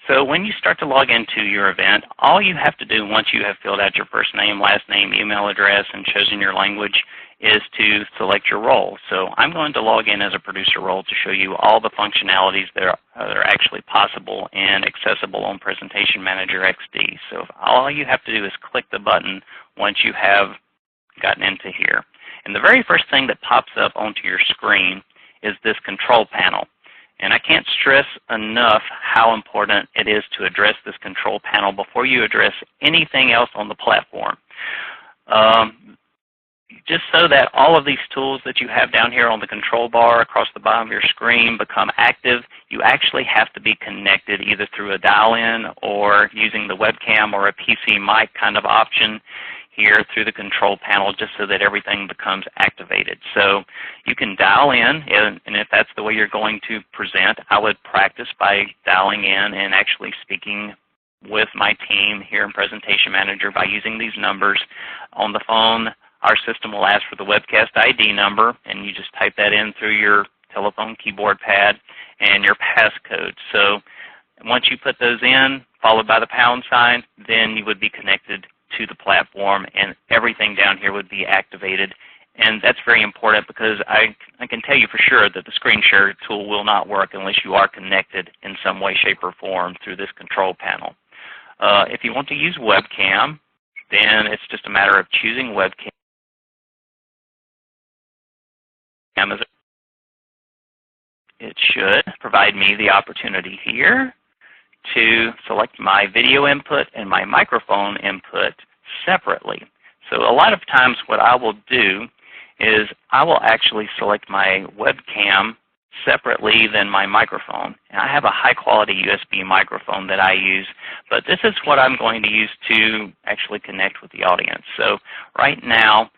So when you start to log into your event, all you have to do once you have filled out your first name, last name, email address, and chosen your language is to select your role. So I'm going to log in as a producer role to show you all the functionalities that are actually possible and accessible on Presentation Manager XD. So all you have to do is click the button once you have gotten into here. And the very first thing that pops up onto your screen is this control panel. And I can't stress enough how important it is to address this control panel before you address anything else on the platform. Just so that all of these tools that you have down here on the control bar across the bottom of your screen become active, you actually have to be connected either through a dial-in or using the webcam or a PC mic kind of option here through the control panel, just so that everything becomes activated. So you can dial in, and if that's the way you're going to present, I would practice by dialing in and actually speaking with my team here in Presentation Manager by using these numbers. On the phone, our system will ask for the Webcast ID number, and you just type that in through your telephone keyboard pad and your passcode. So once you put those in, followed by the pound sign, then you would be connected to the platform, and everything down here would be activated. And that's very important because I can tell you for sure that the screen share tool will not work unless you are connected in some way, shape, or form through this control panel. If you want to use webcam, then it's just a matter of choosing webcam. It should provide me the opportunity here to select my video input and my microphone input separately. So a lot of times what I will do is I will actually select my webcam separately than my microphone. And I have a high quality USB microphone that I use, but this is what I'm going to use to actually connect with the audience. So right now,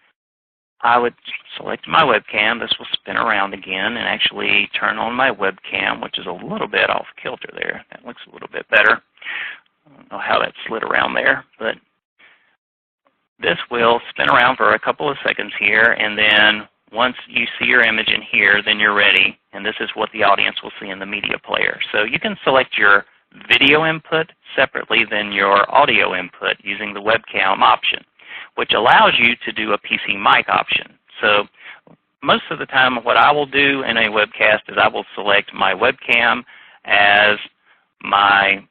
I would select my webcam. This will spin around again and actually turn on my webcam, which is a little bit off kilter there. That looks a little bit better. I don't know how that slid around there, but this will spin around for a couple of seconds here, and then once you see your image in here, then you're ready, and this is what the audience will see in the media player. So you can select your video input separately than your audio input using the webcam option, which allows you to do a PC mic option. So most of the time what I will do in a webcast is I will select my webcam as my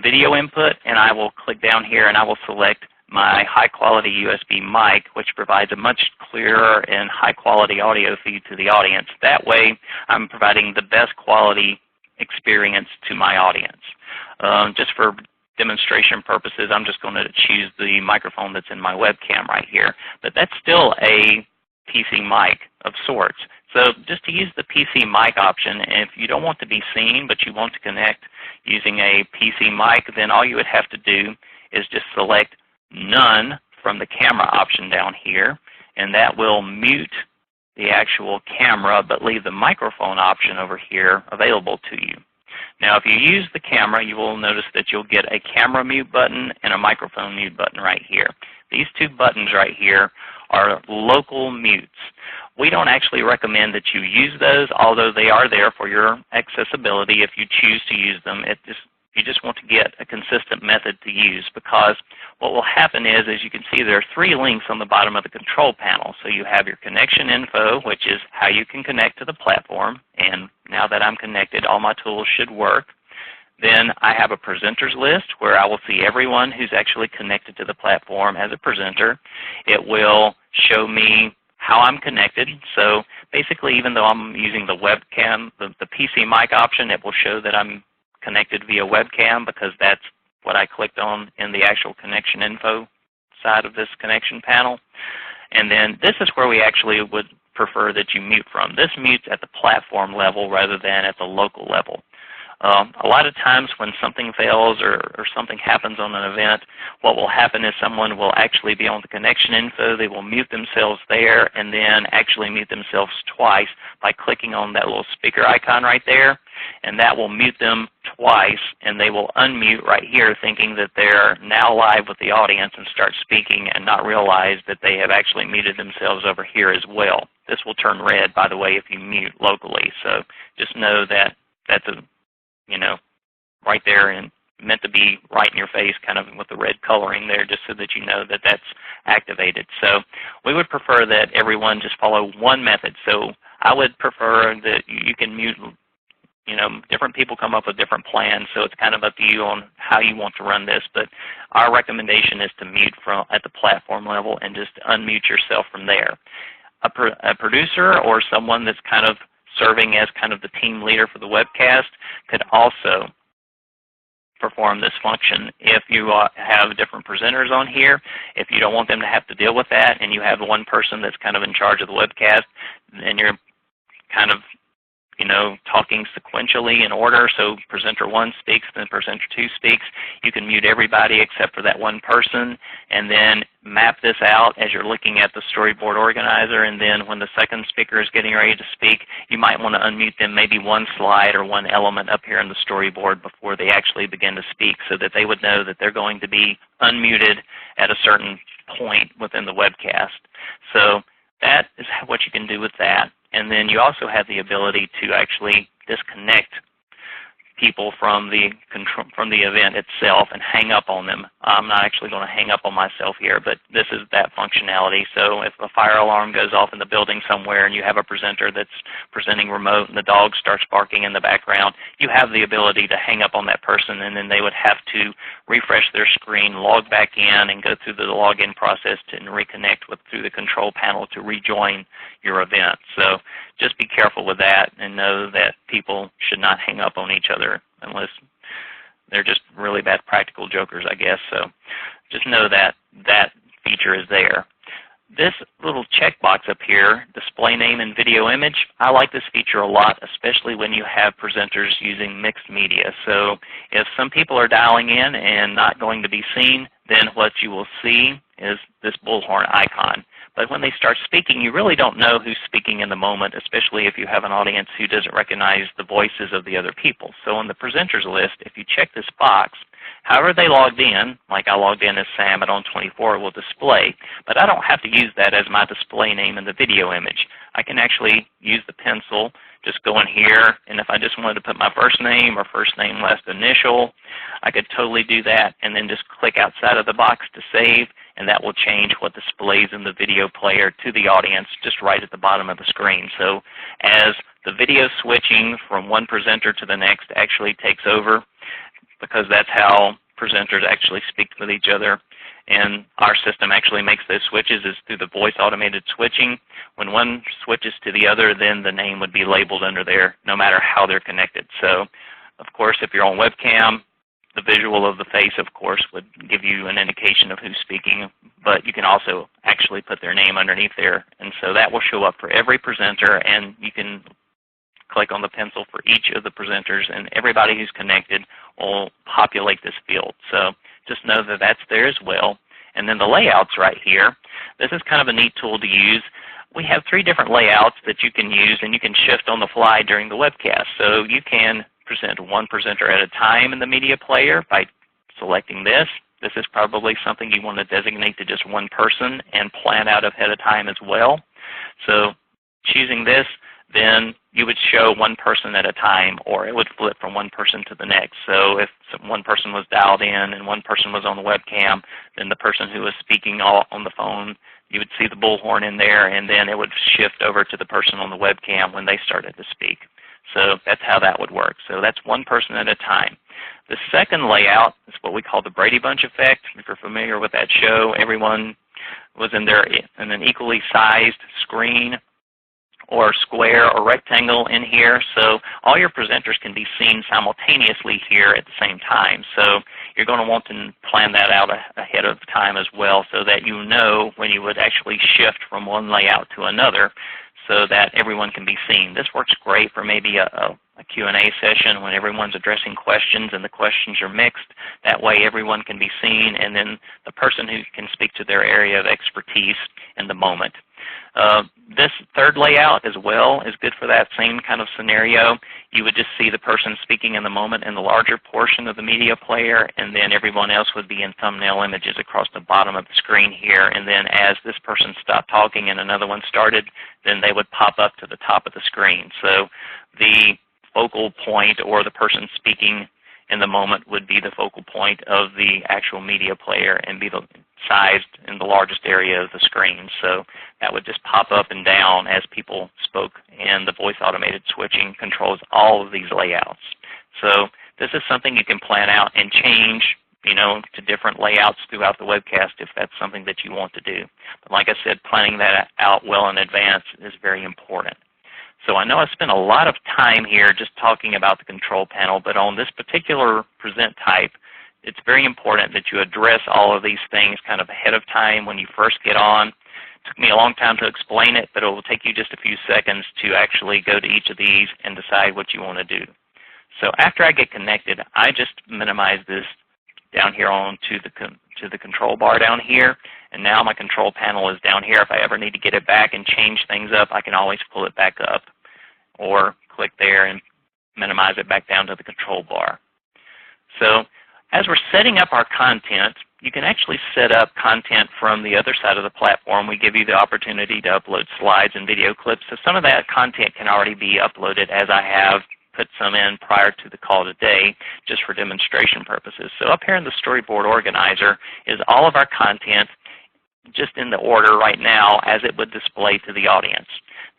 video input, and I will click down here and I will select my high-quality USB mic, which provides a much clearer and high-quality audio feed to the audience. That way, I'm providing the best quality experience to my audience. Just for demonstration purposes, I'm just going to choose the microphone that's in my webcam right here. But that's still a PC mic of sorts. So just to use the PC mic option, if you don't want to be seen but you want to connect using a PC mic, then all you would have to do is just select None from the camera option down here, and that will mute the actual camera but leave the microphone option over here available to you. Now, if you use the camera, you will notice that you'll get a camera mute button and a microphone mute button right here. These two buttons right here are local mutes. We don't actually recommend that you use those, although they are there for your accessibility if you choose to use them. You just want to get a consistent method to use, because what will happen is, as you can see, there are 3 links on the bottom of the control panel. So you have your connection info, which is how you can connect to the platform. And now that I'm connected, all my tools should work. Then I have a presenters list where I will see everyone who's actually connected to the platform as a presenter. It will show me how I'm connected. So basically, even though I'm using the webcam, the PC mic option, it will show that I'm connected via webcam because that's what I clicked on in the actual connection info side of this connection panel. And then this is where we actually would prefer that you mute from. This mutes at the platform level rather than at the local level. A lot of times when something fails or something happens on an event, what will happen is someone will actually be on the connection info, they will mute themselves there, and then actually mute themselves twice by clicking on that little speaker icon right there, and that will mute them twice, and they will unmute right here thinking that they're now live with the audience and start speaking and not realize that they have actually muted themselves over here as well. This will turn red, by the way, if you mute locally, so just know that that's right there and meant to be right in your face, kind of with the red coloring there, just so that you know that that's activated. So we would prefer that everyone just follow one method. So I would prefer that you can mute. Different people come up with different plans, so it's kind of up to you on how you want to run this. But our recommendation is to mute at the platform level and just unmute yourself from there. A producer or someone that's kind of serving as kind of the team leader for the webcast could also perform this function. If you have different presenters on here, if you don't want them to have to deal with that and you have one person that's kind of in charge of the webcast, then you're kind of talking sequentially in order, so presenter 1 speaks, then presenter 2 speaks. You can mute everybody except for that one person, and then map this out as you're looking at the storyboard organizer, and then when the second speaker is getting ready to speak, you might want to unmute them maybe one slide or one element up here in the storyboard before they actually begin to speak, so that they would know that they're going to be unmuted at a certain point within the webcast. So that is what you can do with that. And then you also have the ability to actually disconnect people from the event itself and hang up on them. I'm not actually going to hang up on myself here, but this is that functionality. So if a fire alarm goes off in the building somewhere and you have a presenter that's presenting remote and the dog starts barking in the background, you have the ability to hang up on that person, and then they would have to refresh their screen, log back in, and go through the login process and reconnect through the control panel to rejoin your event. So just be careful with that and know that people should not hang up on each other unless they're just really bad practical jokers, I guess. So just know that that feature is there. This little checkbox up here, display name and video image, I like this feature a lot, especially when you have presenters using mixed media. So if some people are dialing in and not going to be seen, then what you will see is this bullhorn icon. But when they start speaking, you really don't know who's speaking in the moment, especially if you have an audience who doesn't recognize the voices of the other people. So on the presenters list, if you check this box, however they logged in, like I logged in as Sam at ON24, it will display. But I don't have to use that as my display name in the video image. I can actually use the pencil, just go in here, and if I just wanted to put my first name or first name last initial, I could totally do that, and then just click outside of the box to save, and that will change what displays in the video player to the audience just right at the bottom of the screen. So as the video switching from one presenter to the next actually takes over, because that's how presenters actually speak with each other, and our system actually makes those switches is through the voice automated switching. When one switches to the other, then the name would be labeled under there no matter how they're connected. So of course, if you're on webcam, the visual of the face, of course, would give you an indication of who's speaking, but you can also actually put their name underneath there, and so that will show up for every presenter, and you can click on the pencil for each of the presenters, and everybody who's connected will populate this field. So just know that that's there as well. And then the layouts right here, this is kind of a neat tool to use. We have 3 different layouts that you can use, and you can shift on the fly during the webcast. So you can present one presenter at a time in the media player by selecting this. This is probably something you want to designate to just one person and plan out ahead of time as well. So choosing this, then you would show one person at a time, or it would flip from one person to the next. So if one person was dialed in and one person was on the webcam, then the person who was speaking on the phone, you would see the bullhorn in there, and then it would shift over to the person on the webcam when they started to speak. So that's how that would work. So that's one person at a time. The second layout is what we call the Brady Bunch effect. If you're familiar with that show, everyone was in an equally sized screen or square or rectangle in here. So all your presenters can be seen simultaneously here at the same time. So you're going to want to plan that out ahead of time as well, so that you know when you would actually shift from one layout to another, so that everyone can be seen. This works great for maybe a Q&A session when everyone's addressing questions and the questions are mixed. That way everyone can be seen, and then the person who can speak to their area of expertise in the moment. This third layout as well is good for that same kind of scenario. You would just see the person speaking in the moment in the larger portion of the media player, and then everyone else would be in thumbnail images across the bottom of the screen here. And then as this person stopped talking and another one started, then they would pop up to the top of the screen. So the focal point or the person speaking in the moment would be the focal point of the actual media player and be sized in the largest area of the screen. So that would just pop up and down as people spoke, and the voice automated switching controls all of these layouts. So this is something you can plan out and change, to different layouts throughout the webcast if that's something that you want to do. But like I said, planning that out well in advance is very important. So I know I spent a lot of time here just talking about the control panel, but on this particular present type, it's very important that you address all of these things kind of ahead of time when you first get on. It took me a long time to explain it, but it will take you just a few seconds to actually go to each of these and decide what you want to do. So after I get connected, I just minimize this down here on to the control bar down here, and now my control panel is down here. If I ever need to get it back and change things up, I can always pull it back up or click there and minimize it back down to the control bar. So as we're setting up our content, you can actually set up content from the other side of the platform. We give you the opportunity to upload slides and video clips, so some of that content can already be uploaded, as I have put some in prior to the call today just for demonstration purposes. So up here in the storyboard organizer is all of our content just in the order right now as it would display to the audience.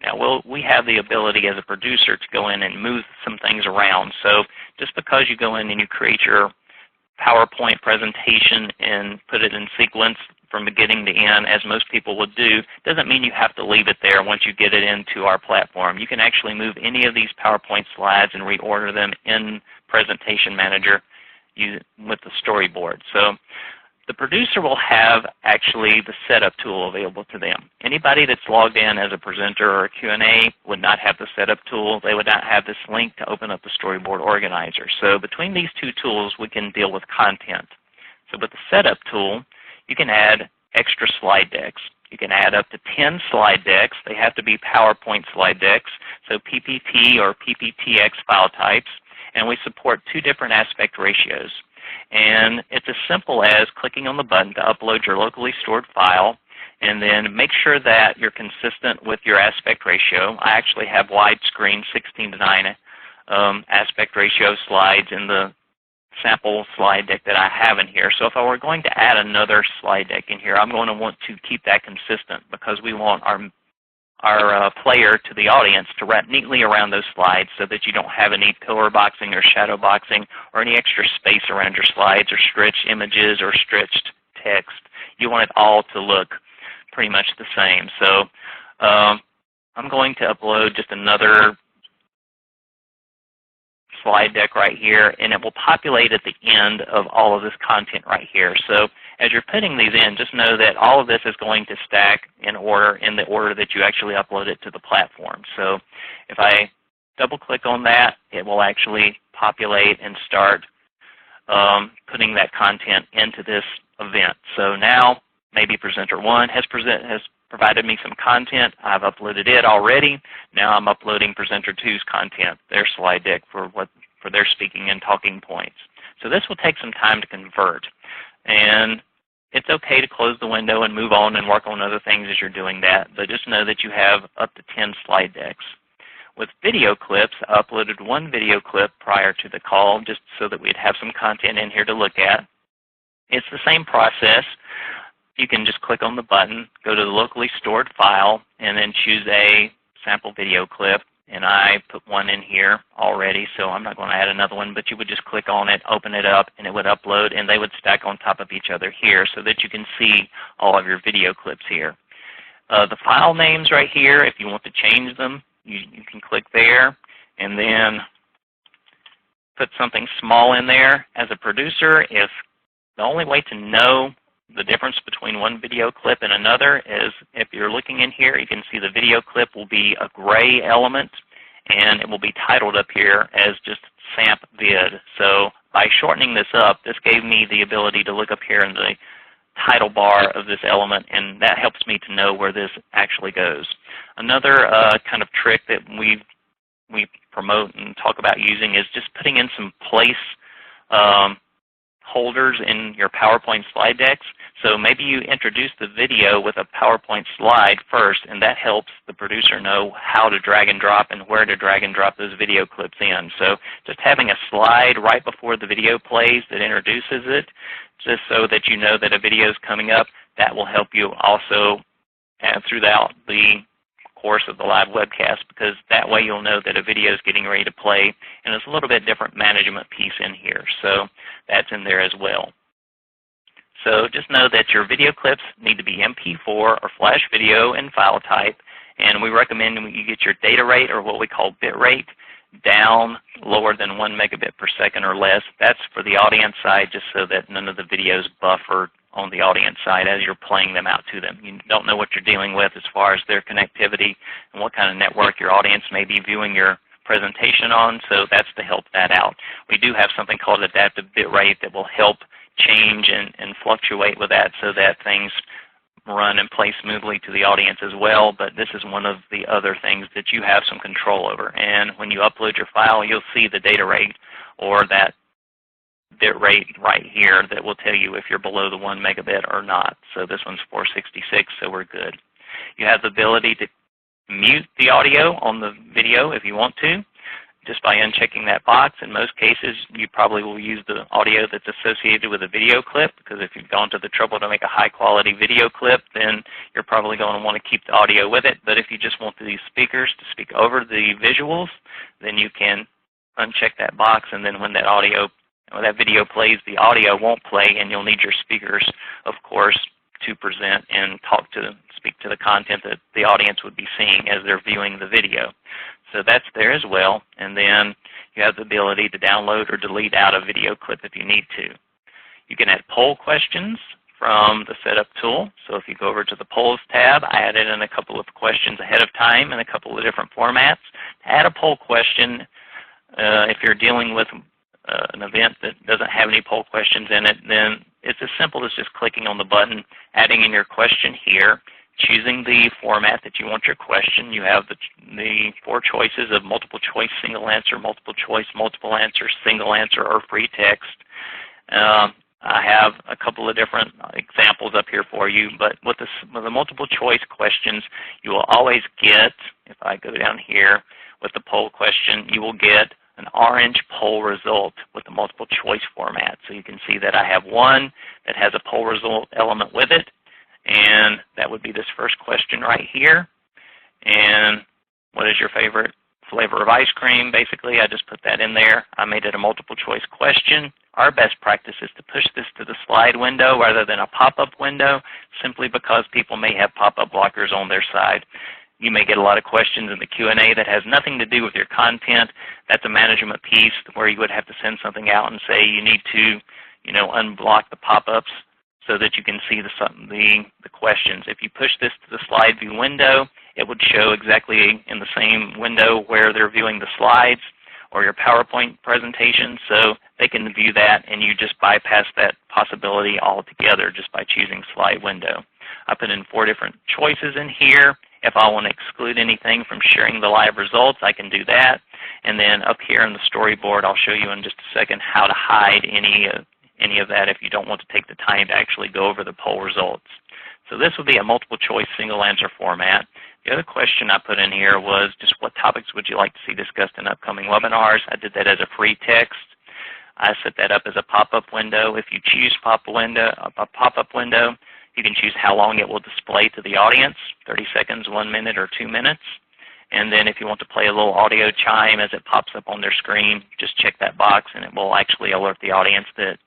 Now we have the ability as a producer to go in and move some things around. So just because you go in and you create your PowerPoint presentation and put it in sequence from beginning to end, as most people would do, doesn't mean you have to leave it there once you get it into our platform. You can actually move any of these PowerPoint slides and reorder them in Presentation Manager with the storyboard. So the producer will have actually the setup tool available to them. Anybody that's logged in as a presenter or a Q&A would not have the setup tool. They would not have this link to open up the storyboard organizer. So between these two tools, we can deal with content. So with the setup tool, you can add extra slide decks. You can add up to 10 slide decks. They have to be PowerPoint slide decks, so PPT or PPTX file types, and we support 2 different aspect ratios. And it's as simple as clicking on the button to upload your locally stored file, and then make sure that you're consistent with your aspect ratio. I actually have widescreen 16:9 aspect ratio slides in the sample slide deck that I have in here. So if I were going to add another slide deck in here, I'm going to want to keep that consistent because we want our player to the audience to wrap neatly around those slides so that you don't have any pillar boxing or shadow boxing or any extra space around your slides or stretched images or stretched text. You want it all to look pretty much the same. So I'm going to upload just another slide deck right here, and it will populate at the end of all of this content right here. So as you're putting these in, just know that all of this is going to stack in the order that you actually upload it to the platform. So if I double click on that, it will actually populate and start putting that content into this event. So now maybe presenter 1 has provided me some content. I've uploaded it already. Now I'm uploading presenter 2's content, their slide deck for their speaking and talking points. So this will take some time to convert. And it's okay to close the window and move on and work on other things as you're doing that, but just know that you have up to 10 slide decks. With video clips, I uploaded 1 video clip prior to the call just so that we'd have some content in here to look at. It's the same process. You can just click on the button, go to the locally stored file, and then choose a sample video clip. And I put 1 in here already, so I'm not going to add another one, but you would just click on it, open it up, and it would upload, and they would stack on top of each other here so that you can see all of your video clips here. The file names right here, if you want to change them, you can click there, and then put something small in there. As a producer, if the only way to know the difference between one video clip and another is if you're looking in here, you can see the video clip will be a gray element, and it will be titled up here as just SAMP vid. So by shortening this up, this gave me the ability to look up here in the title bar of this element, and that helps me to know where this actually goes. Another kind of trick that we promote and talk about using is just putting in some place holders in your PowerPoint slide decks. So maybe you introduce the video with a PowerPoint slide first, and that helps the producer know how to drag and drop and where to drag and drop those video clips in. So just having a slide right before the video plays that introduces it, just so that you know that a video is coming up, that will help you also throughout the course of the live webcast, because that way you'll know that a video is getting ready to play, and it's a little bit different management piece in here. So that's in there as well. So just know that your video clips need to be MP4 or flash video in file type, and we recommend you get your data rate, or what we call bit rate, down lower than 1 megabit per second or less. That's for the audience side, just so that none of the videos buffer on the audience side as you're playing them out to them. You don't know what you're dealing with as far as their connectivity and what kind of network your audience may be viewing your presentation on, so that's to help that out. We do have something called adaptive bit rate that will help change and fluctuate with that so that things run and play smoothly to the audience as well, but this is one of the other things that you have some control over. And when you upload your file, you'll see the data rate or that bit rate right here that will tell you if you're below the 1 megabit or not. So this one's 466, so we're good. You have the ability to mute the audio on the video if you want to, just by unchecking that box. In most cases, you probably will use the audio that's associated with a video clip, because if you've gone to the trouble to make a high-quality video clip, then you're probably going to want to keep the audio with it. But if you just want these speakers to speak over the visuals, then you can uncheck that box, and then when that video plays, the audio won't play, and you'll need your speakers, of course, to present and speak to the content that the audience would be seeing as they're viewing the video. So that's there as well. And then you have the ability to download or delete out a video clip if you need to. You can add poll questions from the setup tool. So if you go over to the polls tab, I added in a couple of questions ahead of time in a couple of different formats. To add a poll question, if you're dealing with an event that doesn't have any poll questions in it, then it's as simple as just clicking on the button, adding in your question here, choosing the format that you want your question. You have the 4 choices of multiple choice, single answer, multiple choice, multiple answer, single answer, or free text. I have a couple of different examples up here for you, but with the multiple choice questions, you will always get, if I go down here with the poll question, you will get an orange poll result with the multiple choice format. So you can see that I have one that has a poll result element with it, and that would be this first question right here. And what is your favorite flavor of ice cream? Basically, I just put that in there. I made it a multiple choice question. Our best practice is to push this to the slide window rather than a pop-up window, simply because people may have pop-up blockers on their side. You may get a lot of questions in the Q&A that has nothing to do with your content. That's a management piece where you would have to send something out and say you need to, unblock the pop-ups so that you can see the questions. If you push this to the slide view window, it would show exactly in the same window where they're viewing the slides or your PowerPoint presentation, so they can view that, and you just bypass that possibility altogether just by choosing slide window. I put in 4 different choices in here. If I want to exclude anything from sharing the live results, I can do that. And then up here in the storyboard, I'll show you in just a second how to hide any of that if you don't want to take the time to actually go over the poll results. So this would be a multiple choice single answer format. The other question I put in here was just what topics would you like to see discussed in upcoming webinars. I did that as a free text. I set that up as a pop-up window. If you choose a pop-up window, you can choose how long it will display to the audience, 30 seconds, 1 minute, or 2 minutes. And then if you want to play a little audio chime as it pops up on their screen, just check that box and it will actually alert the audience that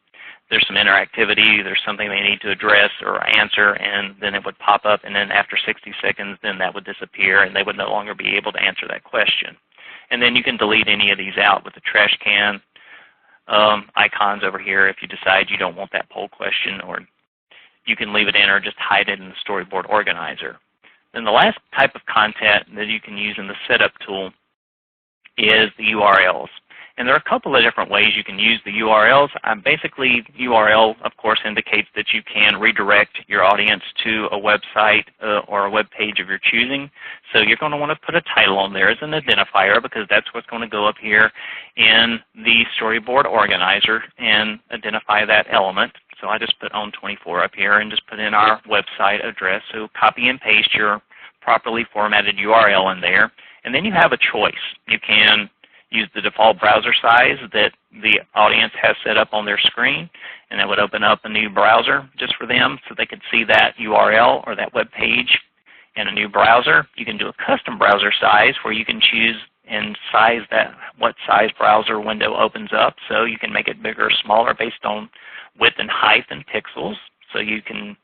there's some interactivity, there's something they need to address or answer, and then it would pop up, and then after 60 seconds, then that would disappear, and they would no longer be able to answer that question. And then you can delete any of these out with the trash can icons over here if you decide you don't want that poll question, or you can leave it in or just hide it in the storyboard organizer. Then the last type of content that you can use in the setup tool is the URLs. And there are a couple of different ways you can use the URLs. Basically, URL, of course, indicates that you can redirect your audience to a website or a web page of your choosing. So you're going to want to put a title on there as an identifier, because that's what's going to go up here in the storyboard organizer and identify that element. So I just put ON24 up here and just put in our website address. So copy and paste your properly formatted URL in there. And then you have a choice. You can use the default browser size that the audience has set up on their screen, and that would open up a new browser just for them so they could see that URL or that web page in a new browser. You can do a custom browser size where you can choose and size that, what size browser window opens up. So you can make it bigger or smaller based on width and height and pixels. So you can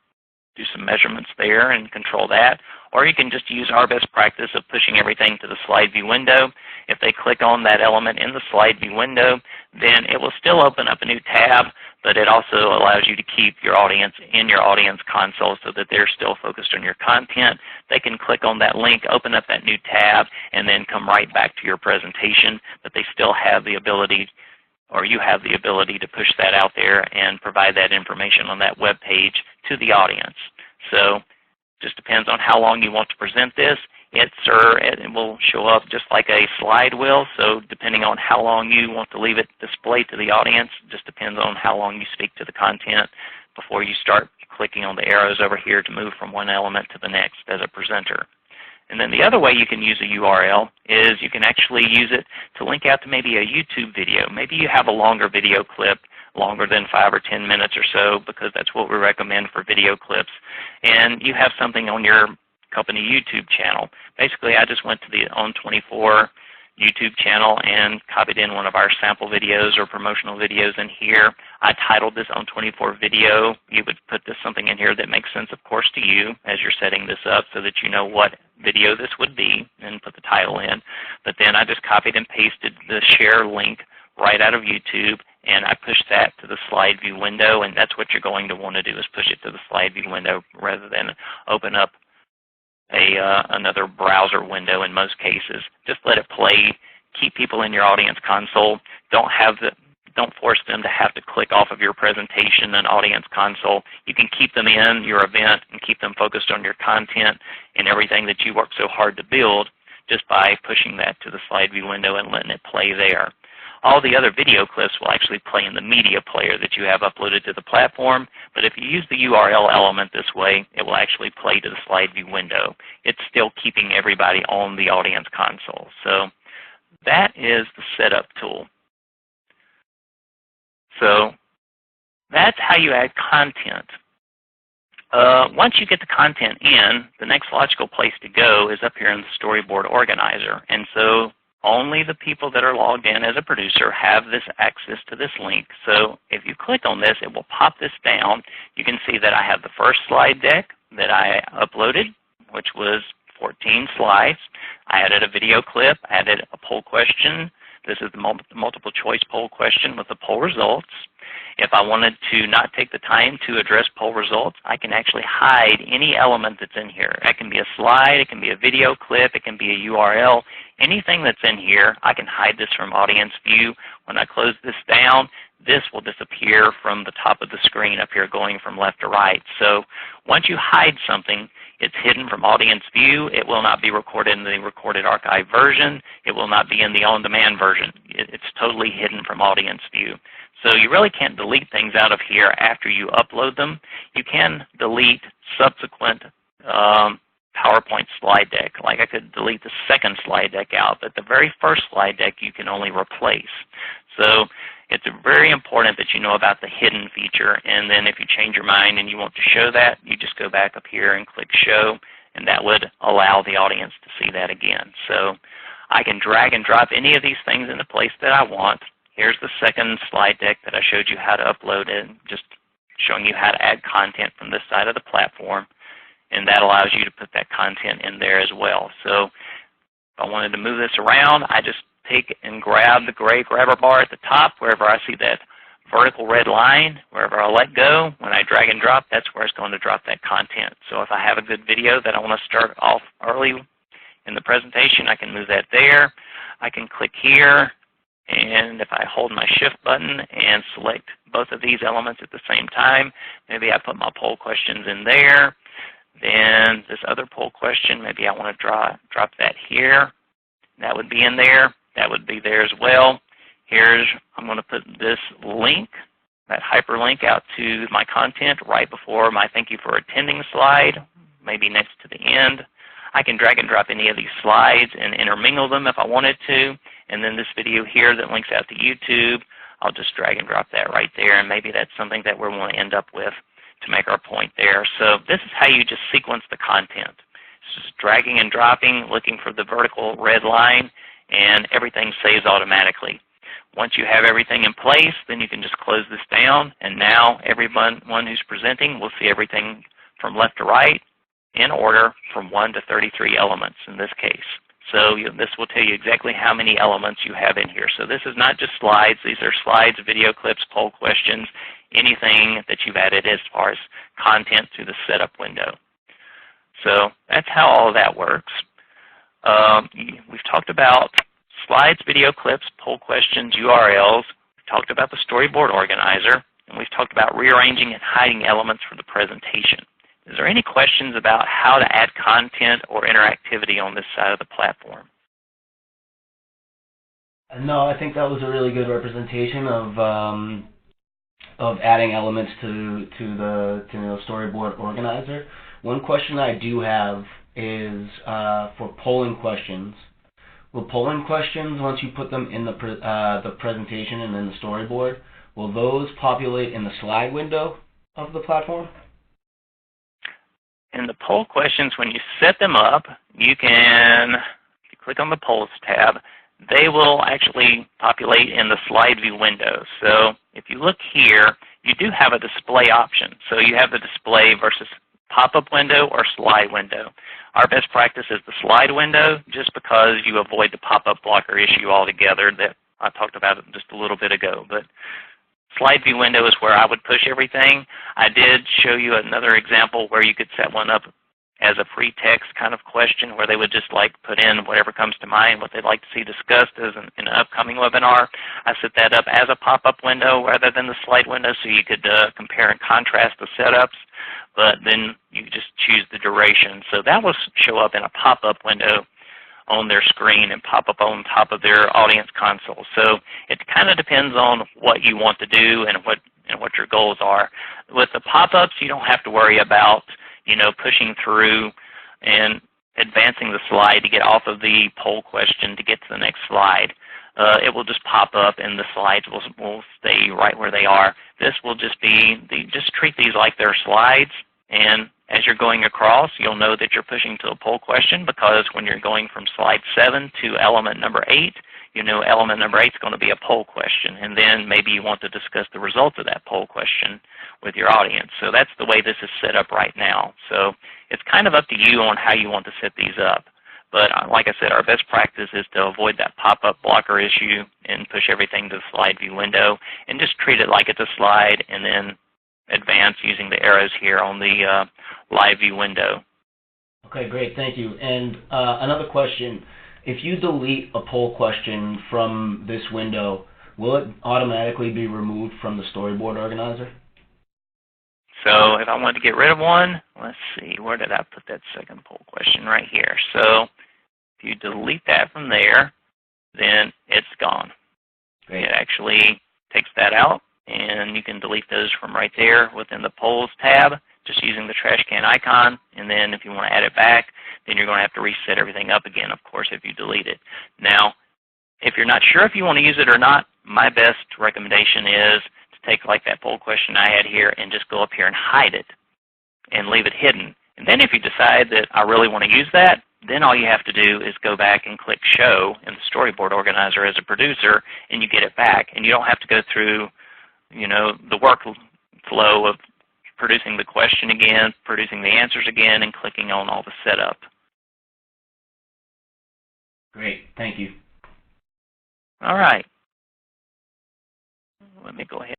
do some measurements there and control that. Or you can just use our best practice of pushing everything to the slide view window. If they click on that element in the slide view window, then it will still open up a new tab, but it also allows you to keep your audience in your audience console so that they're still focused on your content. They can click on that link, open up that new tab, and then come right back to your presentation, but they still have the ability, or you have the ability, to push that out there and provide that information on that web page to the audience. So just depends on how long you want to present this. It will show up just like a slide will, so depending on how long you want to leave it displayed to the audience, just depends on how long you speak to the content before you start clicking on the arrows over here to move from one element to the next as a presenter. And then the other way you can use a URL is you can actually use it to link out to maybe a YouTube video. Maybe you have a longer video clip, longer than 5 or 10 minutes or so, because that's what we recommend for video clips. And you have something on your company YouTube channel. Basically, I just went to the ON24 YouTube channel and copied in one of our sample videos or promotional videos in here. I titled this ON24 video. You would put something in here that makes sense, of course, to you as you're setting this up so that you know what video this would be and put the title in. But then I just copied and pasted the share link right out of YouTube, and I pushed that to the slide view window, and that's what you're going to want to do, is push it to the slide view window rather than open up another browser window in most cases. Just let it play. Keep people in your audience console. Don't force them to have to click off of your presentation and audience console. You can keep them in your event and keep them focused on your content and everything that you worked so hard to build just by pushing that to the slide view window and letting it play there. All the other video clips will actually play in the media player that you have uploaded to the platform, but if you use the URL element this way, it will actually play to the slide view window. It's still keeping everybody on the audience console. So that is the setup tool. So that's how you add content. Once you get the content in, the next logical place to go is up here in the storyboard organizer. And so only the people that are logged in as a producer have this access to this link. So if you click on this, it will pop this down. You can see that I have the first slide deck that I uploaded, which was 14 slides. I added a video clip, added a poll question. This is the multiple choice poll question with the poll results. If I wanted to not take the time to address poll results, I can actually hide any element that's in here. It can be a slide, it can be a video clip, it can be a URL. Anything that's in here, I can hide this from audience view. When I close this down, this will disappear from the top of the screen up here going from left to right. So once you hide something, it's hidden from audience view. It will not be recorded in the recorded archive version. It will not be in the on-demand version. It's totally hidden from audience view. So you really can't delete things out of here after you upload them. You can delete subsequent PowerPoint slide deck. Like I could delete the second slide deck out, but the very first slide deck you can only replace. So it's very important that you know about the hidden feature, and then if you change your mind and you want to show that, you just go back up here and click show, and that would allow the audience to see that again. So I can drag and drop any of these things in the place that I want. Here's the second slide deck that I showed you how to upload it, just showing you how to add content from this side of the platform, and that allows you to put that content in there as well. So if I wanted to move this around, I just take and grab the gray grabber bar at the top. Wherever I see that vertical red line, wherever I let go, when I drag and drop, that's where it's going to drop that content. So if I have a good video that I want to start off early in the presentation, I can move that there. I can click here, And if I hold my Shift button and select both of these elements at the same time, maybe I put my poll questions in there. Then this other poll question, maybe I want to drop that here. That would be in there. That would be there as well. I'm going to put this link, that hyperlink out to my content right before my thank you for attending slide, maybe next to the end. I can drag and drop any of these slides and intermingle them if I wanted to. And then this video here that links out to YouTube, I'll just drag and drop that right there. And maybe that's something that we want to end up with to make our point there. So this is how you just sequence the content. It's just dragging and dropping, looking for the vertical red line, and everything saves automatically. Once you have everything in place, then you can just close this down, and now everyone who's presenting will see everything from left to right in order from 1 to 33 elements in this case. So this will tell you exactly how many elements you have in here. So this is not just slides. These are slides, video clips, poll questions, anything that you've added as far as content to the setup window. So that's how all of that works. We've talked about slides, video clips, poll questions, URLs. We've talked about the storyboard organizer, and we've talked about rearranging and hiding elements for the presentation. Is there any questions about how to add content or interactivity on this side of the platform? No, I think that was a really good representation of adding elements to the storyboard organizer. One question I do have is for polling questions. Will polling questions, once you put them in the presentation and in the storyboard, will those populate in the slide window of the platform? In the poll questions, when you set them up, you can, if you click on the polls tab, they will actually populate in the slide view window. So if you look here, you do have a display option. So you have the display versus pop-up window or slide window. Our best practice is the slide window just because you avoid the pop-up blocker issue altogether that I talked about just a little bit ago. But slide view window is where I would push everything. I did show you another example where you could set one up as a free text kind of question where they would just like put in whatever comes to mind, what they'd like to see discussed as in an upcoming webinar. I set that up as a pop-up window rather than the slide window so you could compare and contrast the setups, but then you just choose the duration. So that will show up in a pop-up window on their screen and pop up on top of their audience console. So it kind of depends on what you want to do and what your goals are. With the pop-ups, you don't have to worry about pushing through and advancing the slide to get off of the poll question to get to the next slide. It will just pop up and the slides will stay right where they are. This will just be, just treat these like they're slides, and as you're going across, you'll know that you're pushing to a poll question because when you're going from slide 7 to element number 8, you know element number 8 is going to be a poll question, and then maybe you want to discuss the results of that poll question with your audience. So that's the way this is set up right now. So it's kind of up to you on how you want to set these up. But like I said, our best practice is to avoid that pop-up blocker issue and push everything to the slide view window and just treat it like it's a slide and then advance using the arrows here on the live view window. Okay, great, thank you. And another question, if you delete a poll question from this window, will it automatically be removed from the storyboard organizer? So if I wanted to get rid of one, let's see, where did I put that second poll question? Right here. So if you delete that from there, then it's gone. Great. It actually takes that out, and you can delete those from right there within the polls tab, just using the trash can icon. And then if you want to add it back, then you're going to have to reset everything up again, of course, if you delete it. Now, if you're not sure if you want to use it or not, my best recommendation is to take like that poll question I had here and just go up here and hide it and leave it hidden. And then if you decide that I really want to use that, then all you have to do is go back and click Show in the Storyboard Organizer as a producer, and you get it back. And you don't have to go through, the workflow of producing the question again, producing the answers again, and clicking on all the setup. Great, thank you. All right. Let me go ahead.